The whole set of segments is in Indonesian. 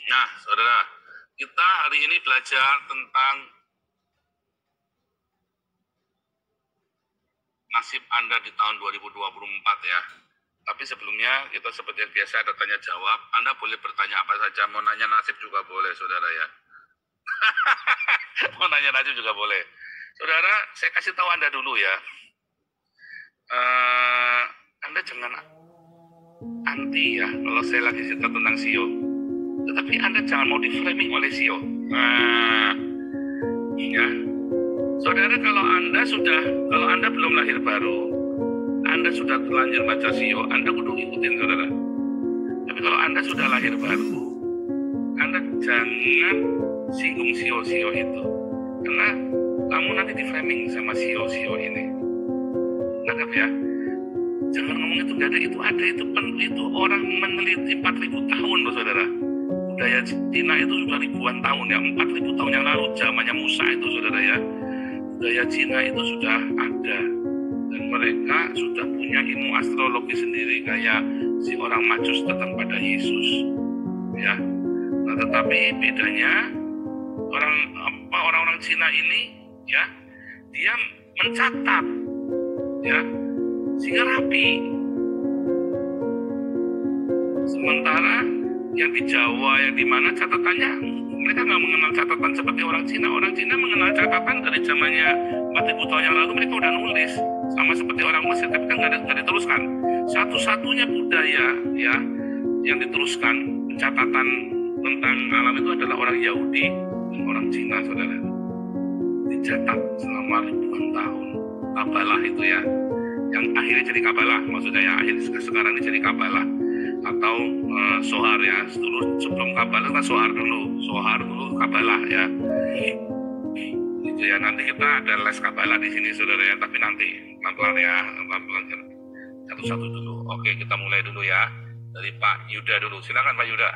Nah, saudara, kita hari ini belajar tentang nasib Anda di tahun 2024 ya. Tapi sebelumnya kita seperti yang biasa ada tanya jawab. Anda boleh bertanya apa saja, mau nanya nasib juga boleh, saudara ya. Mau nanya nasib juga boleh. Saudara, saya kasih tahu Anda dulu ya. Anda jangan anti ya kalau saya lagi cerita tentang Sio. Tetapi Anda jangan mau di-framing oleh Sio. Ya. Saudara, kalau Anda belum lahir baru, Anda sudah terlanjur baca Sio, Anda kudu ikutin, saudara. Tapi kalau Anda sudah lahir baru, Anda jangan singgung Sio-Sio itu. Karena kamu nanti di-framing sama Sio-Sio ini. Nangkap ya? Jangan ngomong itu gak ada, itu orang meneliti 4.000 tahun loh, saudara. Budaya Cina itu sudah ribuan tahun ya, 4.000 tahun yang lalu, zamannya Musa itu, saudara ya. Budaya Cina itu sudah ada. Dan mereka sudah punya ilmu astrologi sendiri, kayak si orang Majus datang pada Yesus. Ya. Nah, tetapi bedanya orang-orang Cina ini ya, dia mencatat ya, sehingga rapi. Sementara yang di Jawa, yang di mana catatannya, mereka nggak mengenal catatan seperti orang Cina. Orang Cina mengenal catatan dari zamannya 4.000 tahun yang lalu, mereka udah nulis. Sama seperti orang Mesir, tapi kan nggak diteruskan. Satu-satunya budaya ya yang diteruskan catatan tentang alam itu adalah orang Yahudi dan orang Cina, saudara. Dicatat selama ribuan tahun. Kabalah itu ya, yang akhirnya jadi Kabalah, maksudnya yang akhir sekarang ini jadi Kabalah atau Sohar ya. Dulu sebelum Kabalah kan Sohar dulu Kabalah ya. Itu ya, nanti kita ada les Kabalah di sini, saudara ya, tapi nanti pelan-pelan ya, pelan-pelan satu-satu dulu. Oke, kita mulai dulu ya dari Pak Yuda dulu. Silakan Pak Yuda.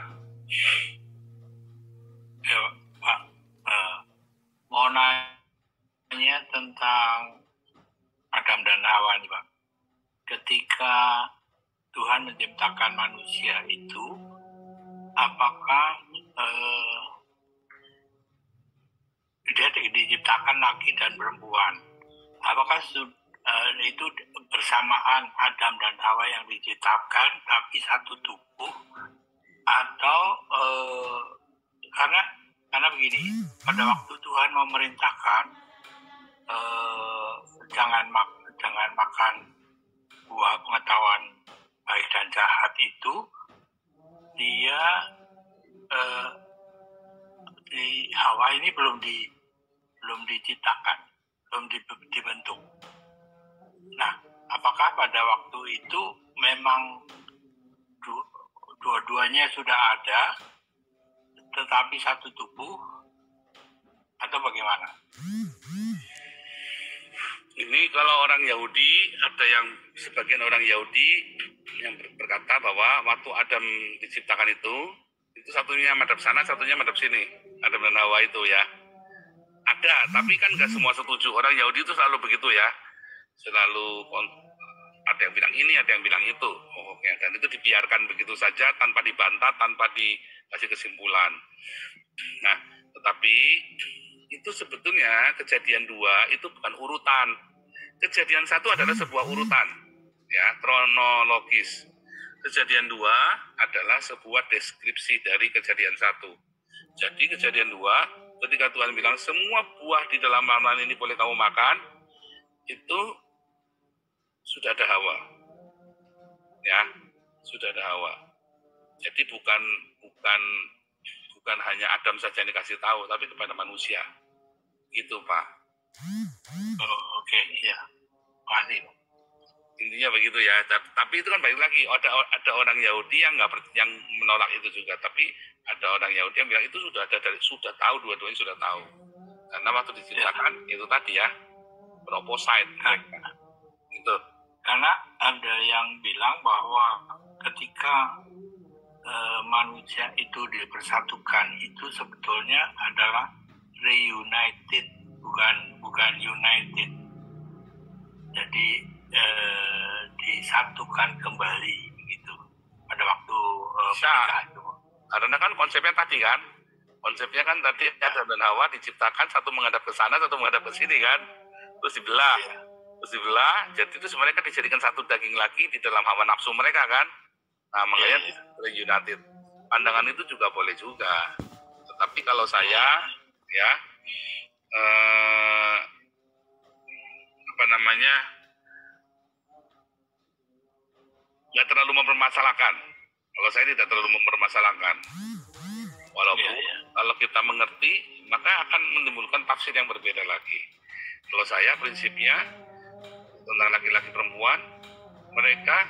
Ya, Pak, mau nanya tentang Adam dan Hawa nih, Pak. Ketika Tuhan menciptakan manusia itu, apakah dia diciptakan laki dan perempuan? Apakah itu bersamaan Adam dan Hawa yang diciptakan tapi satu tubuh, atau karena begini, pada waktu Tuhan memerintahkan jangan makan buah pengetahuan baik dan jahat itu, dia di Hawa ini belum diciptakan, belum dibentuk. Nah, apakah pada waktu itu memang dua-duanya sudah ada tetapi satu tubuh, atau bagaimana? Ini kalau orang Yahudi, ada yang sebagian orang Yahudi yang berkata bahwa waktu Adam diciptakan itu satunya madhab sana, satunya madhab sini, Adam dan Hawa itu ya. Ada, tapi kan nggak semua setuju. Orang Yahudi itu selalu begitu ya, selalu ada yang bilang ini, ada yang bilang itu. Oke, dan itu dibiarkan begitu saja tanpa dibantah, tanpa dikasih kesimpulan. Nah, tetapi itu sebetulnya kejadian 2 itu bukan urutan. Kejadian 1 adalah sebuah urutan ya, kronologis. Kejadian 2 adalah sebuah deskripsi dari kejadian 1. Jadi kejadian 2, ketika Tuhan bilang semua buah di dalam taman ini boleh kamu makan, itu sudah ada Hawa. Ya, sudah ada Hawa. Jadi bukan hanya Adam saja yang dikasih tahu, tapi kepada manusia. Gitu, Pak. Oke, ya. Makasih. Intinya begitu ya. Tapi itu kan balik lagi, ada orang Yahudi yang menolak itu juga, tapi ada orang Yahudi yang bilang itu sudah ada, sudah tahu, dua-duanya sudah tahu. Karena waktu diceritakan itu tadi ya, proposit mereka. Gitu. Karena ada yang bilang bahwa ketika manusia itu dipersatukan, itu sebetulnya adalah reunited, bukan united. Jadi disatukan kembali gitu pada waktu menikah itu. Karena kan konsepnya tadi kan, konsepnya kan tadi Adam dan Hawa diciptakan satu menghadap ke sana, satu menghadap ke sini kan, terus dibelah, jadi itu sebenarnya kan dijadikan satu daging lagi di dalam hawa nafsu mereka kan. Nah makanya reunited. Pandangan itu juga boleh juga. Tetapi kalau saya ya apa namanya, nggak terlalu mempermasalahkan. Kalau saya tidak terlalu mempermasalahkan. Walaupun kalau kita mengerti, maka akan menimbulkan tafsir yang berbeda lagi. Kalau saya prinsipnya tentang laki-laki perempuan, mereka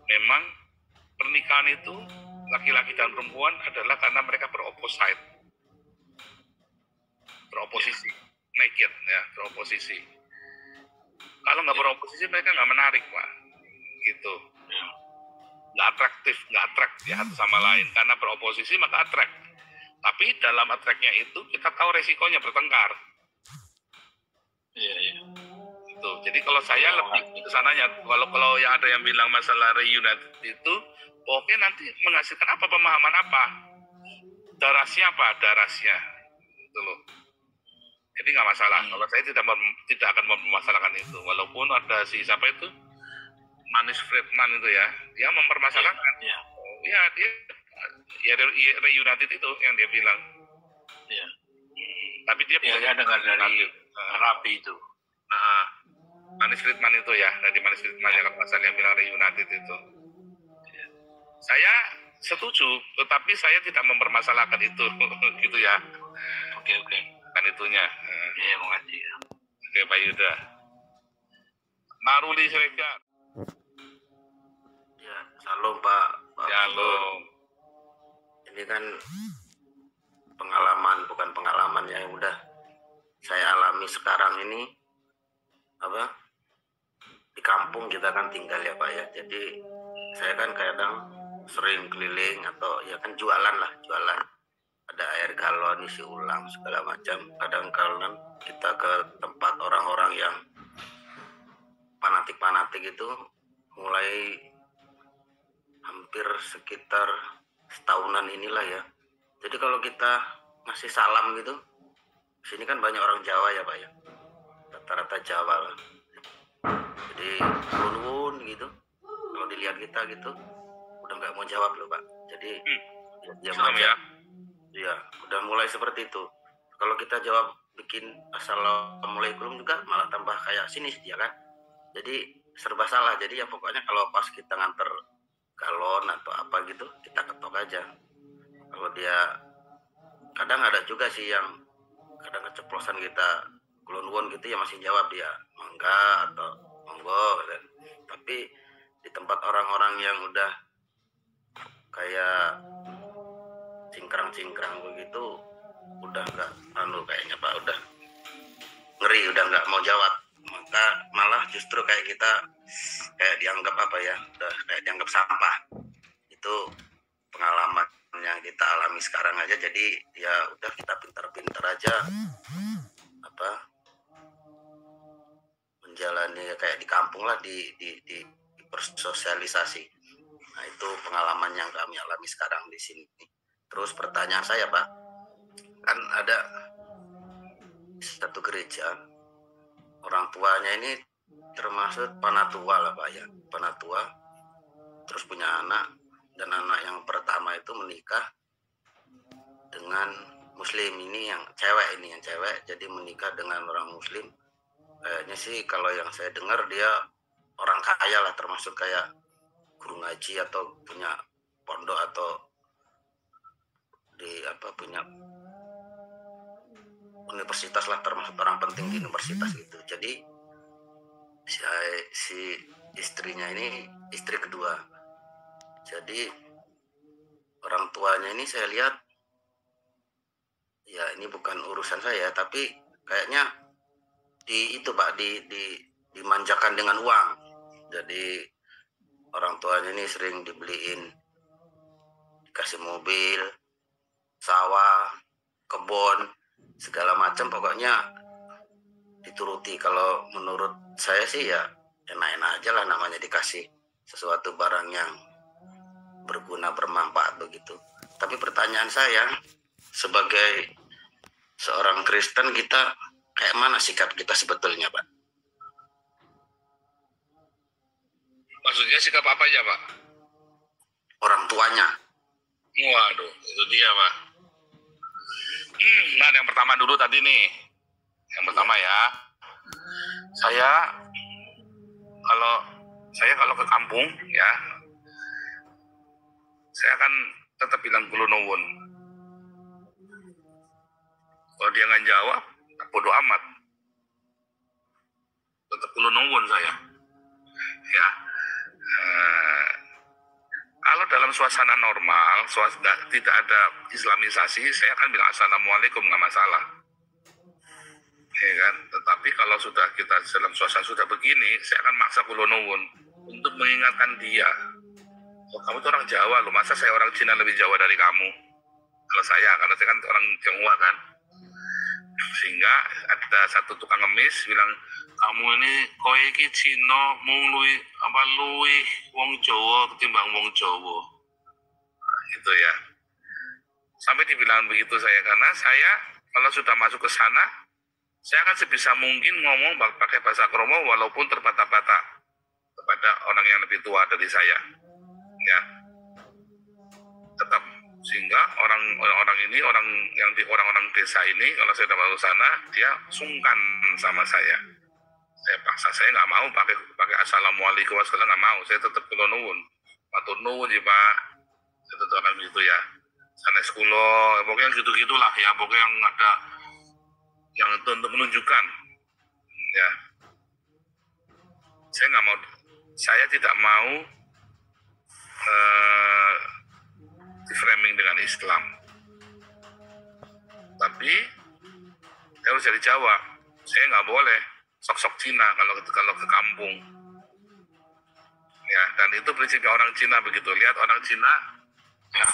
memang pernikahan itu laki-laki dan perempuan adalah karena mereka beroposisi, naked ya, beroposisi. Kalau nggak beroposisi mereka nggak menarik, Pak, gitu. Nggak atraktif, nggak attract ya satu sama lain. Karena beroposisi maka attract. Tapi dalam attract-nya itu kita tahu resikonya bertengkar. Gitu. Jadi kalau saya lebih ke sananya, kalau yang ada yang bilang masalah reunited itu, pokoknya nanti menghasilkan apa, pemahaman apa, darahnya apa, darahnya, gitu loh. Jadi nggak masalah. Kalau saya tidak akan mempermasalahkan itu, walaupun ada si siapa itu, Manis Friedman itu ya, dia mempermasalahkan. Ya dia reunited itu yang dia bilang. Tapi dia dengar dari Rapi itu. Manis Friedman itu ya, dari Manis Friedman yang pasal yang bilang reunited itu. Saya setuju, tetapi saya tidak mempermasalahkan itu, gitu ya. Oke. Kan itunya. Iya, mengerti ya. Oke, Pak Yuda. Maruli Siregar. Ya, salam Pak. Shalom. Ini kan pengalaman, bukan pengalaman ya, yang udah saya alami sekarang ini, apa, di kampung kita kan tinggal ya Pak ya. Jadi saya kan kadang sering keliling atau ya kan jualan. Ada air galon isi ulang segala macam. Kadang-kadang kita ke tempat orang-orang yang fanatik itu mulai hampir sekitar setahunan inilah ya. Jadi kalau kita ngasih salam gitu, sini kan banyak orang Jawa ya Pak ya, rata-rata Jawa lah. Jadi nuwun gitu, kalau dilihat kita gitu udah nggak mau jawab loh Pak. Jadi dia aja ya udah mulai seperti itu. Kalau kita jawab bikin assalamualaikum juga malah tambah kayak sinis dia kan. Jadi serba salah. Jadi ya pokoknya kalau pas kita nganter galon atau apa gitu, kita ketok aja. Kalau dia kadang ada juga sih yang kadang keceplosan kita kulon-kulon gitu ya masih jawab dia mangga atau monggo gitu. Tapi di tempat orang-orang yang udah kayak cingkrang begitu udah nggak kayaknya Pak, udah ngeri, udah nggak mau jawab. Maka malah justru kayak kita kayak dianggap apa ya, udah kayak dianggap sampah. Itu pengalaman yang kita alami sekarang aja. Jadi ya udah kita pintar-pintar aja apa menjalani kayak di kampung lah, di bersosialisasi. Nah itu pengalaman yang kami alami sekarang di sini. Terus pertanyaan saya Pak, kan ada satu gereja, orang tuanya ini termasuk panatua lah Pak ya, panatua, terus punya anak, dan anak yang pertama itu menikah dengan muslim. Ini yang cewek, jadi menikah dengan orang muslim. Kayaknya sih kalau yang saya dengar dia orang kaya lah, termasuk kayak guru ngaji atau punya pondok atau di apa punya universitas lah, termasuk orang penting di universitas gitu. Jadi si istrinya ini istri kedua. Jadi orang tuanya ini saya lihat ya ini bukan urusan saya, tapi kayaknya dimanjakan dengan uang. Jadi orang tuanya ini sering dibeliin, dikasih mobil, sawah, kebun, segala macam, pokoknya dituruti. Kalau menurut saya sih ya enak-enak aja lah, namanya dikasih sesuatu barang yang berguna, bermanfaat begitu. Tapi pertanyaan saya, sebagai seorang Kristen, kita kayak mana sikap kita sebetulnya, Pak? Maksudnya sikap apa aja, Pak? Orang tuanya. Waduh, itu dia, Pak. Nah, yang pertama dulu tadi nih. Yang pertama ya. Saya kalau ke kampung ya, saya akan tetap bilang kulo nuwun. Kalau dia nggak jawab, bodo amat. Tetap kulo nuwun saya. Ya. Kalau dalam suasana normal, tidak ada islamisasi, saya akan bilang assalamualaikum, nggak masalah. Ya kan? Tetapi kalau sudah kita dalam suasana sudah begini, saya akan maksa kulo nuwun untuk mengingatkan dia. Oh, kamu tuh orang Jawa loh, masa saya orang Cina lebih Jawa dari kamu? Kalau saya, karena saya kan orang Tionghoa kan. Sehingga ada satu tukang ngemis bilang, kamu ini kowe iki Cina mung luwih wong Jawa ketimbang wong Jawa. Nah, gitu ya. Sampai dibilang begitu saya, karena saya kalau sudah masuk ke sana, saya akan sebisa mungkin ngomong pakai bahasa kromo walaupun terbata-bata kepada orang yang lebih tua dari saya. Ya. Tetap sehingga orang-orang desa ini kalau saya masuk sana, dia sungkan sama saya. Saya paksa, saya nggak mau pakai assalamualaikum wasallam, nggak mau. Saya tetap kulo nuwun, matur nuwun ya Pak. Saya tetap akan gitu ya. Sanes kulo, pokoknya gitu-gitulah ya. Pokoknya yang ada yang untuk menunjukkan, ya. Saya tidak mau di framing dengan Islam. Tapi saya harus dari Jawa. Saya nggak boleh sok-sok Cina kalau ke kampung. Ya, dan itu prinsipnya orang Cina begitu. Lihat orang Cina, ya,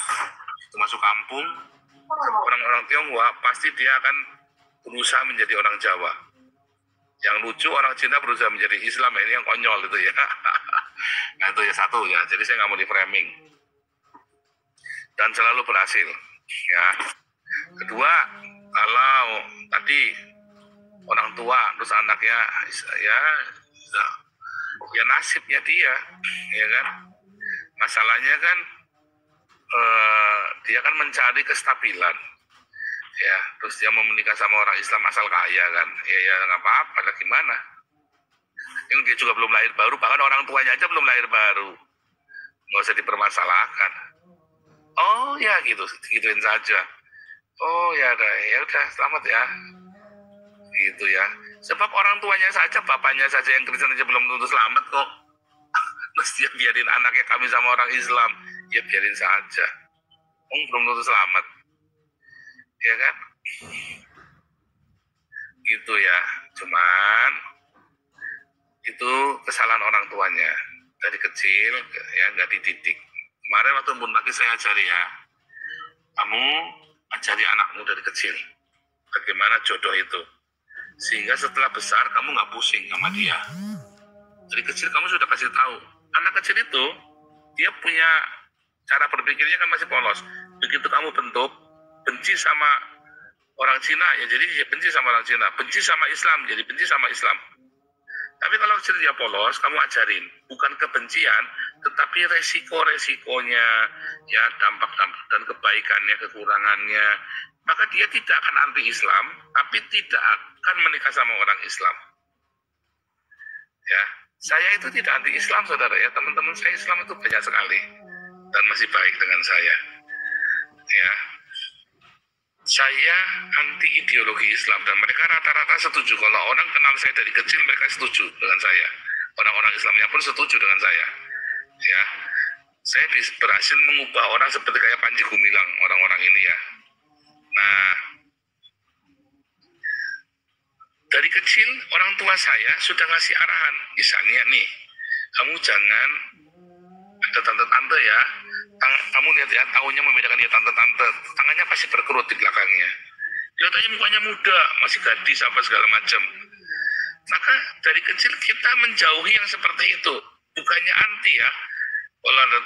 itu masuk kampung, orang-orang Tionghoa pasti dia akan berusaha menjadi orang Jawa. Yang lucu orang Cina berusaha menjadi Islam, ini yang konyol itu ya. Nah itu ya satu ya. Jadi saya nggak mau di framing. Dan selalu berhasil. Ya. Kedua, kalau tadi orang tua terus anaknya ya nasibnya dia, ya kan. Masalahnya kan dia kan mencari kestabilan. Ya, terus dia mau menikah sama orang Islam asal kaya kan. Ya nggak apa-apa lah, gimana. Yang dia juga belum lahir baru, bahkan orang tuanya aja belum lahir baru. Nggak usah dipermasalahkan. Oh ya gitu, gituin saja. Oh ya udah selamat ya. Gitu ya. Sebab orang tuanya saja, bapaknya saja yang Kristen aja belum tentu selamat kok. Terus dia biarin anaknya kami sama orang Islam, ya biarin saja. Belum tentu selamat. Ya kan? Gitu ya. Cuman itu kesalahan orang tuanya. Dari kecil ya nggak dididik. Kemarin waktu Bun Laki saya ajari ya. Kamu ajari anakmu dari kecil. Bagaimana jodoh itu. Sehingga setelah besar kamu nggak pusing sama dia. Dari kecil kamu sudah kasih tahu. Anak kecil itu dia punya cara berpikirnya kan masih polos. Begitu kamu bentuk benci sama orang Cina ya jadi benci sama orang Cina, benci sama Islam jadi benci sama Islam. Tapi kalau kecil dia polos, kamu ajarin bukan kebencian, tetapi resiko-resikonya, ya dampak-dampak dan kebaikannya, kekurangannya. Maka dia tidak akan anti Islam, tapi tidak akan menikah sama orang Islam. Ya, saya itu tidak anti Islam, saudara ya. Teman-teman saya Islam itu banyak sekali dan masih baik dengan saya. Ya, saya anti ideologi Islam dan mereka rata-rata setuju. Kalau orang kenal saya dari kecil, mereka setuju dengan saya. Orang-orang Islamnya pun setuju dengan saya. Ya, saya berhasil mengubah orang seperti kayak Panji Gumilang, orang-orang ini ya. Nah, dari kecil orang tua saya sudah ngasih arahan. Misalnya nih, kamu jangan ada tante-tante ya. Kamu lihat ya, tahunnya membedakan dia tante-tante. Tangannya pasti berkerut di belakangnya. Kelihatannya mukanya muda, masih gadis apa segala macam. Maka dari kecil kita menjauhi yang seperti itu. Bukannya anti ya,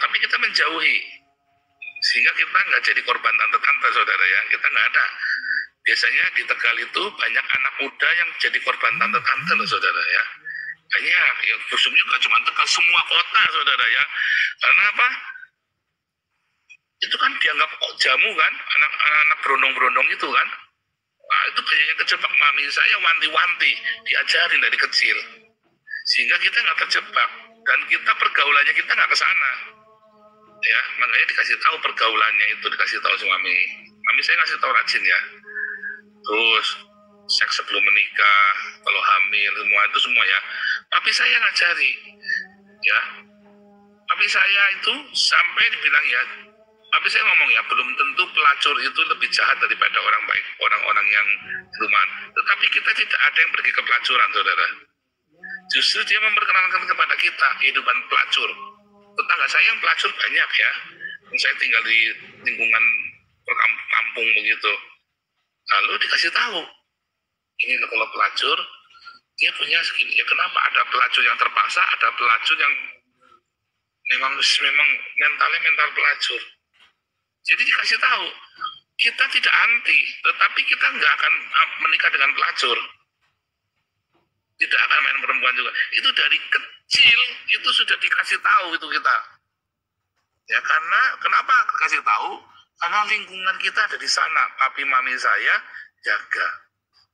tapi kita menjauhi. Sehingga kita nggak jadi korban tante-tante, saudara ya. Kita nggak ada. Biasanya di Tegal itu banyak anak muda yang jadi korban tante-tante loh, saudara ya. Banyak, yang khususnya nggak cuma Tegal, semua kota, saudara ya. Karena apa? Itu kan dianggap kok jamu kan, anak-anak berondong-berondong itu kan. Nah, itu banyak yang kejebak. Mami saya wanti-wanti, diajarin dari kecil. Sehingga kita nggak terjebak. Dan kita pergaulannya kita nggak ke sana. Ya, makanya dikasih tahu pergaulannya itu, dikasih tahu sama Mami. Mami saya ngasih tahu rajin ya. Terus seks sebelum menikah, kalau hamil, semua ya. Tapi saya ngajari, ya. Tapi saya itu sampai dibilang ya, tapi saya ngomong ya, belum tentu pelacur itu lebih jahat daripada orang baik, orang-orang yang rumahan. Tetapi kita tidak ada yang pergi ke pelacuran, saudara. Justru dia memperkenalkan kepada kita kehidupan pelacur. Tetangga saya yang pelacur banyak ya. Saya tinggal di lingkungan kampung begitu. Lalu dikasih tahu, ini kalau pelacur, dia punya segini. Ya kenapa ada pelacur yang terpaksa, ada pelacur yang memang mentalnya mental pelacur. Jadi dikasih tahu, kita tidak anti, tetapi kita nggak akan menikah dengan pelacur. Tidak akan main perempuan juga. Itu dari kecil, itu sudah dikasih tahu itu kita. Ya karena, kenapa kasih tahu? Karena lingkungan kita ada di sana. Papi mami saya jaga.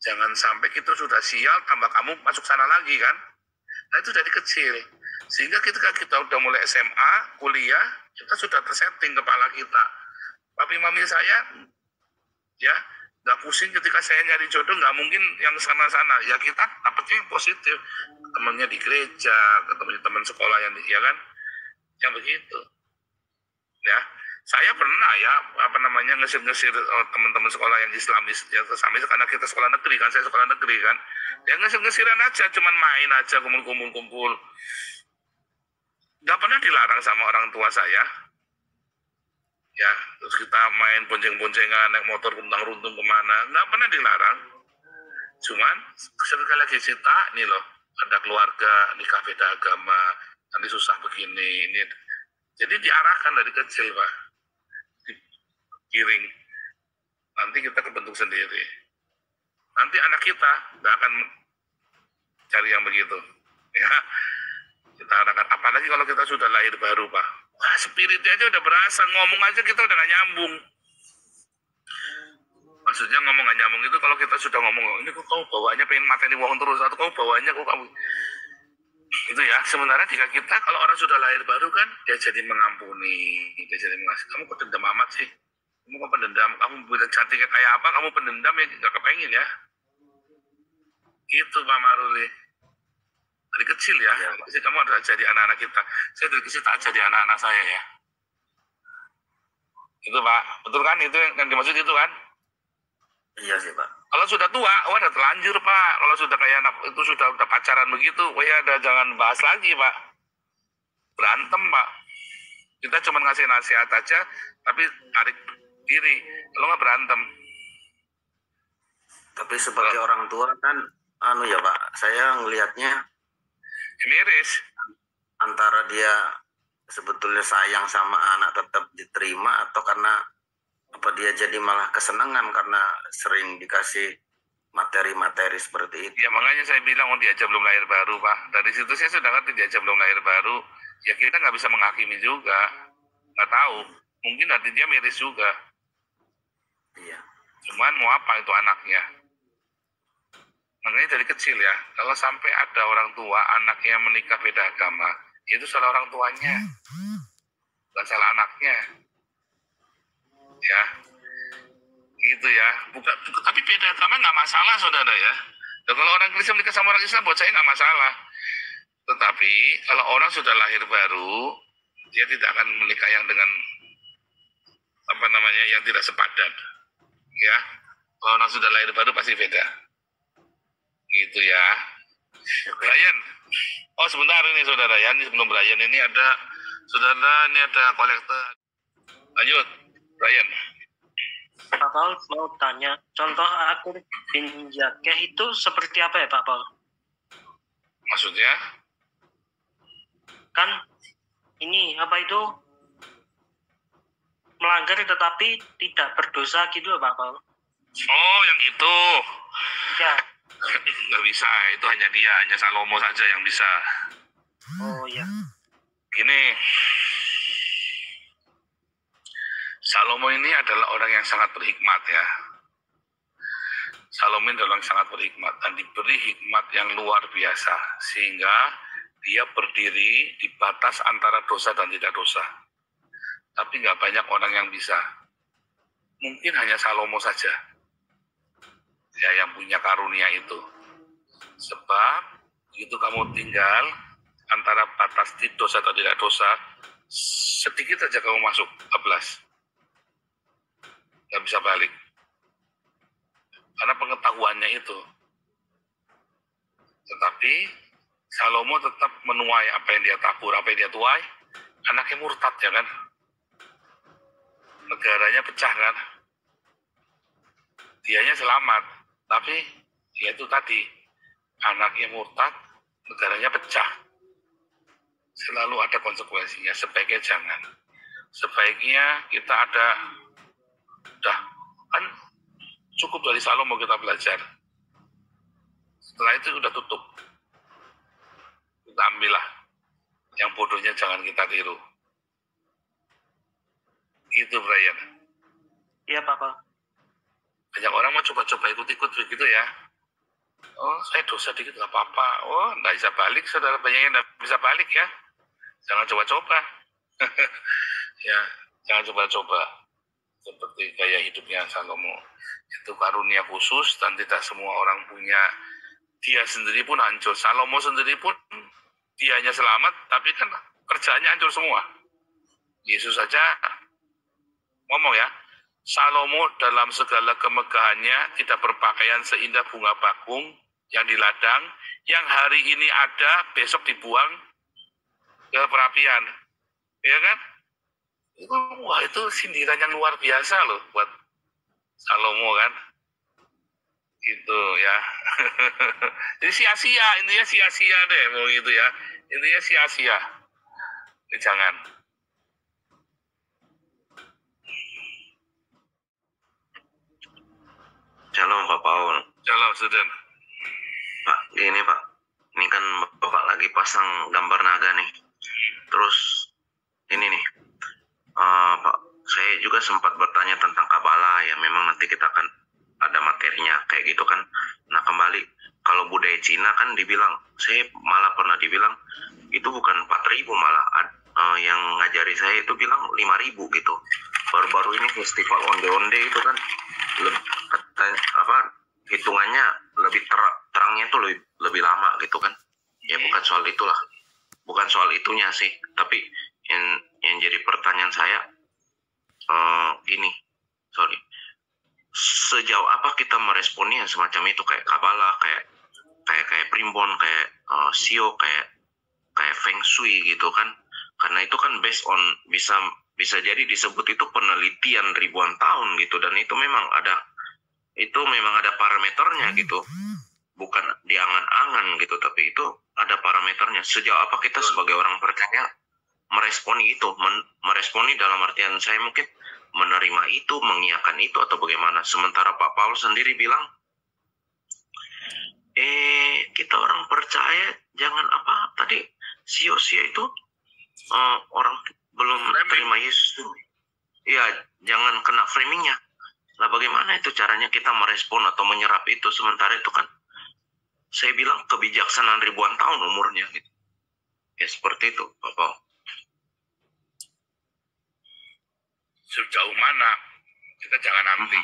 Jangan sampai kita sudah sial, tambah kamu masuk sana lagi kan. Nah itu dari kecil. Sehingga ketika kita udah mulai SMA, kuliah, kita sudah tersetting kepala kita. Papi mami saya, ya, nggak pusing ketika saya nyari jodoh, nggak mungkin yang sana-sana. Ya kita dapetnya yang positif. Temannya di gereja, ketemu teman sekolah yang, ya kan, yang begitu. Ya, saya pernah ya, ngesir-ngesir teman-teman sekolah yang Islamis, yang Islamis, karena kita sekolah negeri kan, saya sekolah negeri kan. Ya ngesir-ngesiran aja, cuman main aja, kumpul-kumpul. Nggak pernah dilarang sama orang tua saya. Ya, terus kita main bonceng-boncengan, naik motor runtang-runtung kemana, nggak pernah dilarang. Cuman, sekali lagi cerita, nih loh, ada keluarga, nikah beda agama, nanti susah begini, ini. Jadi diarahkan dari kecil, Pak. Dikiring. Nanti kita kebentuk sendiri. Nanti anak kita nggak akan cari yang begitu. Ya, kita arahkan. Apalagi kalau kita sudah lahir baru, Pak. Wah, spiritnya aja udah berasa, ngomong aja kita udah gak nyambung. Maksudnya ngomong gak nyambung itu kalau kita sudah ngomong, ini kok kamu bawaannya pengen mateni wong terus, atau kamu bawaannya kok kamu... Itu ya, sebenarnya jika kita, kalau orang sudah lahir baru kan, dia jadi mengampuni, dia jadi mengasih. Kamu kok dendam amat sih? Kamu kok pendendam? Kamu buat cantiknya kayak apa, kamu pendendam ya gak kepengin ya? Itu Pak Maruli. Dari kecil ya, jadi kamu harus jadi anak-anak kita. Saya dari kecil tak jadi anak-anak saya ya. Itu Pak, betul kan? Itu yang dimaksud itu kan? Iya sih Pak. Kalau sudah tua, wah udah telanjur Pak. Kalau sudah kayak anak itu sudah pacaran begitu, wah ya ada jangan bahas lagi Pak. Berantem Pak. Kita cuma ngasih nasihat aja, tapi tarik diri. Kalau nggak berantem. Tapi sebagai orang tua kan, ya Pak, saya ngelihatnya miris. Antara dia sebetulnya sayang sama anak tetap diterima, atau karena apa dia jadi malah kesenangan karena sering dikasih materi-materi seperti itu. Ya makanya saya bilang dia aja belum lahir baru Pak. Dari situ saya sudah ngerti dia aja belum lahir baru. Ya kita nggak bisa menghakimi juga. Nggak tahu. Mungkin hati dia miris juga. Iya. Cuman mau apa itu anaknya? Makanya dari kecil ya, kalau sampai ada orang tua anaknya menikah beda agama, itu salah orang tuanya, bukan salah anaknya. Ya, gitu ya. Tapi beda agama nggak masalah, saudara ya. Dan kalau orang Kristen menikah sama orang Islam, buat saya nggak masalah. Tetapi kalau orang sudah lahir baru, dia tidak akan menikah yang dengan yang tidak sepadan. Ya, kalau orang sudah lahir baru pasti beda. Gitu ya. Brian. Oh sebentar ini saudara ya, ini sebelum Brian ini ada saudara, ini ada kolektor. Lanjut, Brian. Pak Paul mau tanya, contoh akun Binjakeh itu seperti apa ya Pak Paul? Maksudnya? Kan ini apa itu? melanggar tetapi tidak berdosa gitu Pak Paul. Oh, yang itu. Ya. Nggak bisa, itu hanya dia, hanya Salomo saja yang bisa. Oh ya. Gini, Salomo ini adalah orang yang sangat berhikmat ya. Salomo adalah orang yang sangat berhikmat dan diberi hikmat yang luar biasa sehingga dia berdiri di batas antara dosa dan tidak dosa. Tapi nggak banyak orang yang bisa. Mungkin hanya Salomo saja ya yang punya karunia itu. Sebab begitu kamu tinggal antara batas di dosa atau tidak dosa, sedikit saja kamu masuk bablas, nggak bisa balik. Karena pengetahuannya itu. Tetapi Salomo tetap menuai apa yang dia tabur, apa yang dia tuai. Anaknya murtad ya kan. Negaranya pecah kan. Dianya selamat. Tapi ya itu tadi. Anaknya murtad, negaranya pecah. Selalu ada konsekuensinya. Sebaiknya jangan. Sebaiknya kita ada, udah kan cukup dari Salomo kita belajar. Setelah itu udah tutup. Kita ambillah. Yang bodohnya jangan kita tiru. Gitu Brian. Iya Pak Paul. Banyak orang mau coba-coba ikut-ikut begitu ya. Oh, saya dosa dikit gak apa-apa. Oh, nggak bisa balik, saudara. Banyak yang nggak bisa balik ya. Jangan coba-coba. Ya, jangan coba-coba. Seperti gaya hidupnya Salomo. Itu karunia khusus dan tidak semua orang punya. Dia sendiri pun hancur. Salomo sendiri pun dianya selamat, tapi kan kerjaannya hancur semua. Yesus saja ngomong ya, Salomo dalam segala kemegahannya tidak berpakaian seindah bunga bakung yang di ladang, yang hari ini ada, besok dibuang ke perapian. Ya kan? Wah, itu sindiran yang luar biasa loh buat Salomo kan. Gitu ya. Jadi sia-sia, intinya sia-sia deh mau gitu ya. Intinya sia-sia. Jangan. Shalom Pak Paul. Shalom, Suden. Pak, ini Pak, ini kan Bapak lagi pasang gambar naga nih. Terus ini nih, Pak, saya juga sempat bertanya tentang Kabbalah ya. Memang nanti kita akan ada materinya kayak gitu kan. Nah kembali, kalau budaya Cina kan dibilang, saya malah pernah dibilang itu bukan 4.000 malah. Yang ngajari saya itu bilang 5.000 gitu. Baru-baru ini festival onde-onde itu kan hitungannya lebih terangnya tuh lebih lama gitu kan. Ya bukan soal itulah, bukan soal itunya sih, tapi yang jadi pertanyaan saya ini, sejauh apa kita meresponnya semacam itu, kayak Kabbalah, kayak primbon, kayak sio, kayak feng shui gitu kan. Karena itu kan based on bisa jadi disebut itu penelitian ribuan tahun gitu, dan itu memang ada parameternya gitu, bukan diangan-angan gitu, tapi itu ada parameternya. Sejauh apa kita sebagai orang percaya meresponi itu, meresponi dalam artian saya mungkin menerima itu, mengiyakan itu, atau bagaimana. Sementara Pak Paul sendiri bilang kita orang percaya jangan apa tadi, sia-sia itu orang belum terima Yesus tuh. Iya, jangan kena framingnya. Nah bagaimana itu caranya kita merespon atau menyerap itu, sementara itu kan saya bilang kebijaksanaan ribuan tahun umurnya gitu. Ya seperti itu Pak Paul. Sejauh mana kita jangan anti.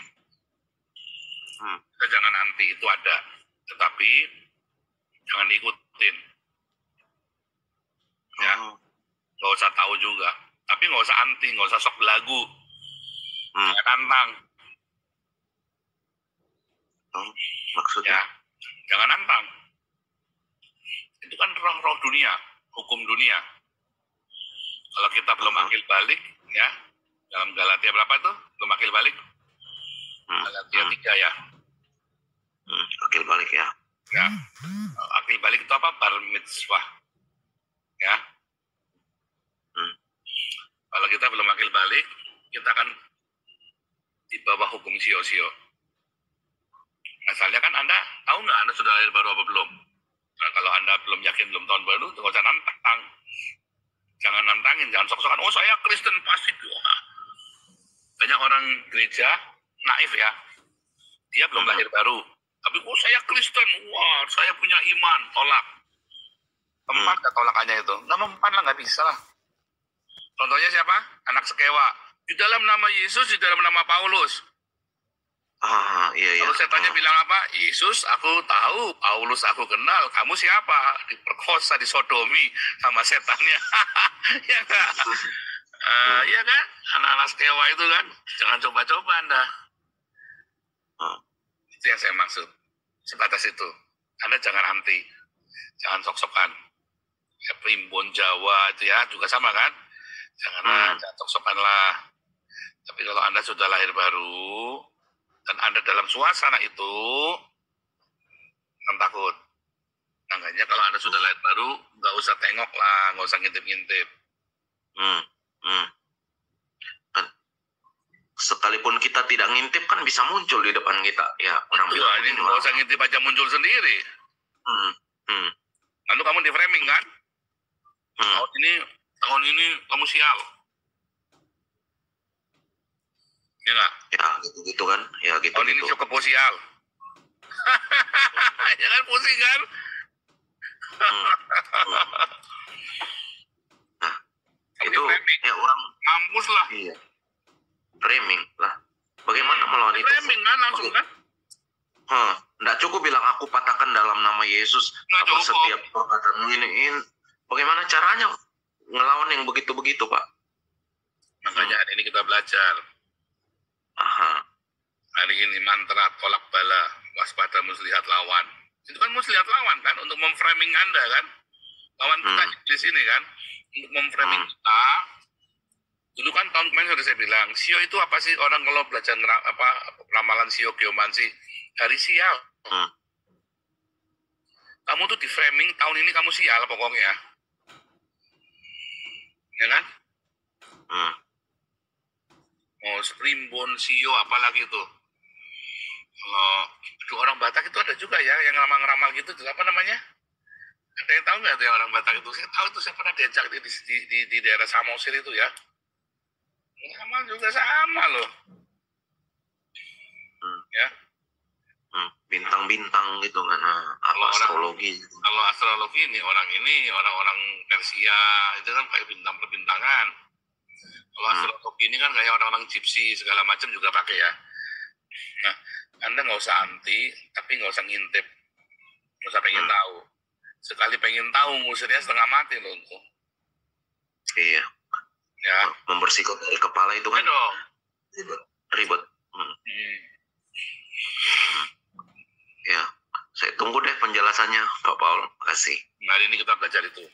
Kita jangan anti, itu ada. Tetapi jangan diikutin. Ya, nggak usah tahu juga. Tapi nggak usah anti, nggak usah sok belagu. Jangan nantang. Maksudnya? Ya, jangan nantang. Itu kan roh-roh dunia, hukum dunia. Kalau kita belum akil balik, ya, dalam Galatia berapa tuh? Belum akil balik? Galatia 3 ya. Akil balik ya. Ya. Akil balik itu apa? Bar mitzvah. Ya. Kalau kita belum akil balik, kita kan di bawah hukum sio-sio. Masalahnya kan Anda tahu nggak Anda sudah lahir baru apa belum? Nah, kalau Anda belum yakin belum tahun baru, nggak usah nantang. Jangan nantangin, jangan sok-sokan. Oh saya Kristen pasti. Wah. Banyak orang gereja naif ya. Dia belum lahir baru. Tapi oh saya Kristen, wah saya punya iman, tolak. Mempan nggak tolakannya itu? Nggak mempan lah, nggak bisa lah. Contohnya siapa? Anak sekewa. Di dalam nama Yesus, di dalam nama Paulus. Iya. Kalau setannya bilang apa? Yesus aku tahu, Paulus aku kenal, kamu siapa? Diperkosa, disodomi sama setannya. Ya enggak? Iya kan? Anak-anak sekewa itu kan. Jangan coba-coba Anda. Itu yang saya maksud. Sebatas itu. Anda jangan anti. Jangan sok-sokan. Ya, primbon Jawa itu ya juga sama kan? Jangan sok-sokan lah. Tapi kalau Anda sudah lahir baru, dan Anda dalam suasana itu, jangan takut. Makanya kalau Anda sudah lahir baru, nggak usah tengok lah, nggak usah ngintip-ngintip. Kan sekalipun kita tidak ngintip kan bisa muncul di depan kita. Ya orang Betul, bilang ini nggak usah ngintip aja muncul sendiri. Lalu kamu di framing kan? Tahun ini kamu sial. Ya nggak? Ya gitu kan. Ya gitu. Tahun ini cukup sial. Ya kan pusing kan? Nah, Kamu itu di framing. ya orang Mampus lah. iya. Framing lah. Bagaimana melawan itu? Framing kan langsung kan? Nggak cukup bilang aku patahkan dalam nama Yesus. Nggak Apa cukup. setiap perkataanmu ini. Bagaimana caranya ngelawan yang begitu-begitu, Pak? Makanya hari ini kita belajar. Hari ini mantra tolak bala, waspada muslihat lawan. Itu kan muslihat lawan kan, untuk memframing Anda kan. Lawan kita iblis ini kan, untuk memframing kita. Dulu kan tahun kemarin sudah saya bilang, sio itu apa sih orang kalau belajar ramalan sio geomansi, hari sial. Kamu tuh di framing tahun ini kamu sial pokoknya. Ya kan? Mau primbon, sio, apalagi itu. Kalau orang Batak itu ada juga ya yang ngeramal gitu, apa namanya? Ada yang tahu nggak tuh yang orang Batak itu? Saya tahu itu, saya pernah diajak di daerah Samosir itu ya. Ngeramal juga sama loh. Ya. Bintang-bintang gitu kan, astrologi. Kalau astrologi ini orang-orang Persia itu kan kayak bintang perbintangan. Kalau astrologi ini kan kayak orang-orang Gypsy segala macam juga pakai ya. Nah, Anda nggak usah anti, tapi nggak usah ngintip, nggak usah pengen tahu. Sekali pengen tahu, ngusirnya setengah mati loh. Iya. Ya. Membersihkan dari kepala itu kan. Ya dong. Ribet. Ya, saya tunggu deh penjelasannya, Pak Paul. Kasih. Hari ini kita belajar itu.